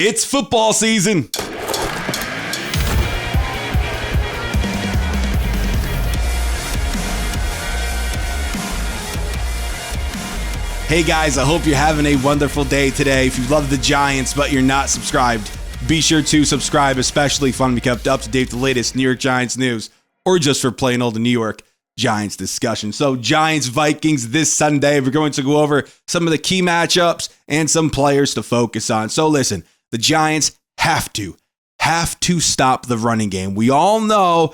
It's football season. Hey guys, I hope you're having a wonderful day today. If you love the Giants but you're not subscribed, be sure to subscribe, especially if you want to be kept up to date with the latest New York Giants news or just for plain old New York Giants discussion. So Giants Vikings this Sunday, we're going to go over some of the key matchups and some players to focus on. So listen, the Giants have to stop the running game. We all know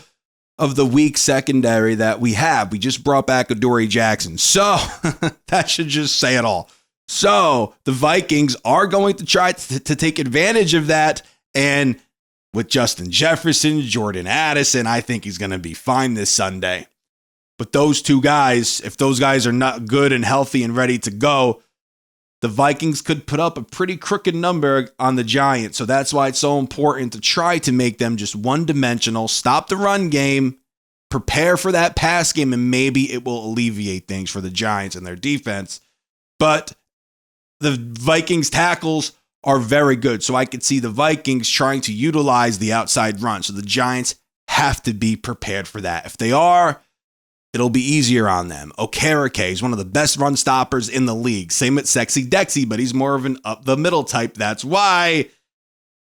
of the weak secondary that we have. We just brought back Adoree Jackson. So that should just say it all. So the Vikings are going to try to take advantage of that. And with Justin Jefferson, Jordan Addison, I think he's going to be fine this Sunday. But those two guys, if those guys are not good and healthy and ready to go, the Vikings could put up a pretty crooked number on the Giants. So that's why it's so important to try to make them just one-dimensional, stop the run game, prepare for that pass game, and maybe it will alleviate things for the Giants and their defense. But the Vikings tackles are very good. So I could see the Vikings trying to utilize the outside run. So the Giants have to be prepared for that. If they are, it'll be easier on them. Okereke is one of the best run stoppers in the league. Same with Sexy Dexy, but he's more of an up-the-middle type. That's why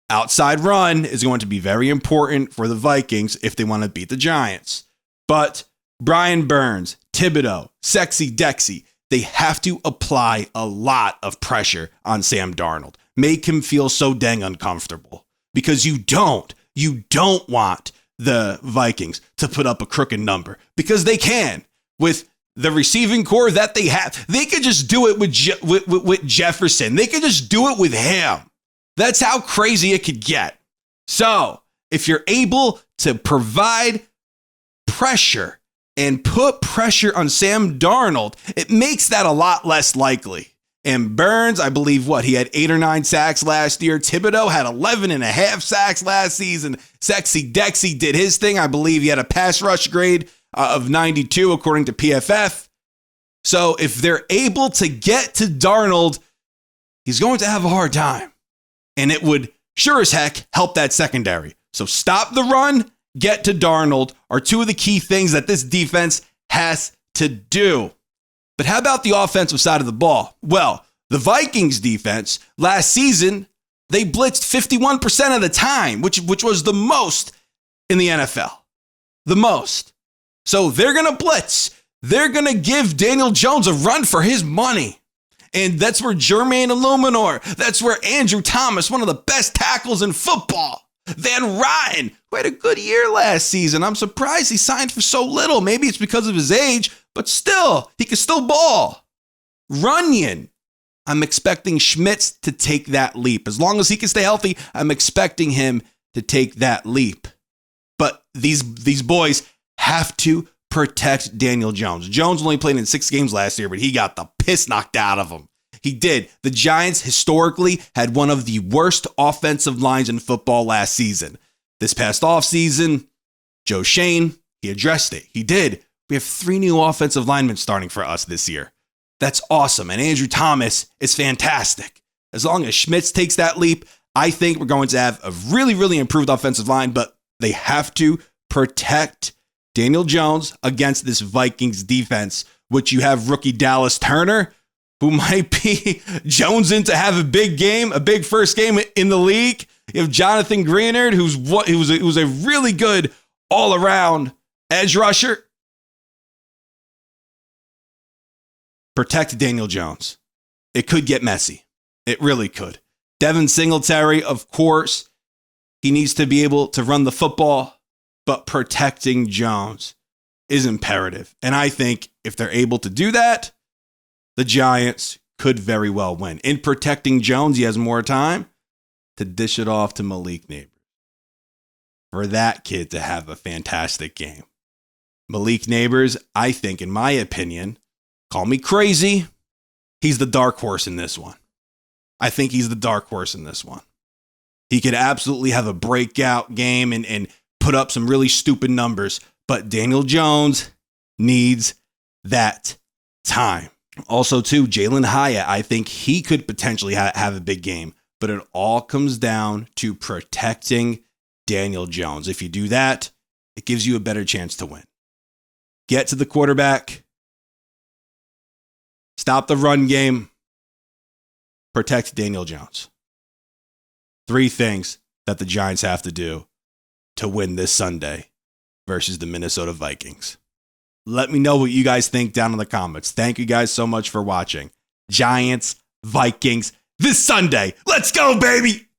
outside run is going to be very important for the Vikings if they want to beat the Giants. But Brian Burns, Thibodeau, Sexy Dexy, they have to apply a lot of pressure on Sam Darnold. Make him feel so dang uncomfortable. Because you don't want the Vikings to put up a crooked number, because they can with the receiving core that they have. They could just do it with Jefferson. They could just do it with him. That's how crazy it could get. So if you're able to provide pressure and put pressure on Sam Darnold, it makes that a lot less likely. And Burns, I believe, he had 8 or 9 sacks last year. Thibodeau had 11.5 sacks last season. Sexy Dexy did his thing. I believe he had a pass rush grade of 92, according to PFF. So if they're able to get to Darnold, he's going to have a hard time. And it would sure as heck help that secondary. So stop the run, get to Darnold are two of the key things that this defense has to do. But how about the offensive side of the ball? Well, the Vikings defense last season, they blitzed 51% of the time, which was the most in the NFL. The most. So they're going to blitz. They're going to give Daniel Jones a run for his money. And that's where Jermaine Illuminor, that's where Andrew Thomas, one of the best tackles in football, Van Ryan, who had a good year last season. I'm surprised he signed for so little. Maybe it's because of his age, but still, he can still ball. Runyon, I'm expecting Schmitz to take that leap. As long as he can stay healthy, I'm expecting him to take that leap. But these boys have to protect Daniel Jones. Jones only played in 6 games last year, but he got the piss knocked out of him. He did. The Giants historically had one of the worst offensive lines in football last season. This past offseason, Joe Shane, he addressed it. He did. We have 3 new offensive linemen starting for us this year. That's awesome. And Andrew Thomas is fantastic. As long as Schmitz takes that leap, I think we're going to have a really, really improved offensive line, but they have to protect Daniel Jones against this Vikings defense, which you have rookie Dallas Turner, who might be jonesing to have a big game, a big first game in the league. You have Jonathan Greenard, who's a really good all-around edge rusher. Protect Daniel Jones. It could get messy. It really could. Devin Singletary, of course, he needs to be able to run the football, but protecting Jones is imperative. And I think if they're able to do that, the Giants could very well win. In protecting Jones, he has more time to dish it off to Malik Neighbors for that kid to have a fantastic game. Malik Neighbors, I think, in my opinion, call me crazy, he's the dark horse in this one. I think he's the dark horse in this one. He could absolutely have a breakout game and put up some really stupid numbers, but Daniel Jones needs that time. Also, too, Jalen Hyatt, I think he could potentially have a big game. but it all comes down to protecting Daniel Jones. If you do that, it gives you a better chance to win. Get to the quarterback. Stop the run game. Protect Daniel Jones. 3 things that the Giants have to do to win this Sunday versus the Minnesota Vikings. Let me know what you guys think down in the comments. Thank you guys so much for watching. Giants, Vikings, this Sunday. Let's go, baby!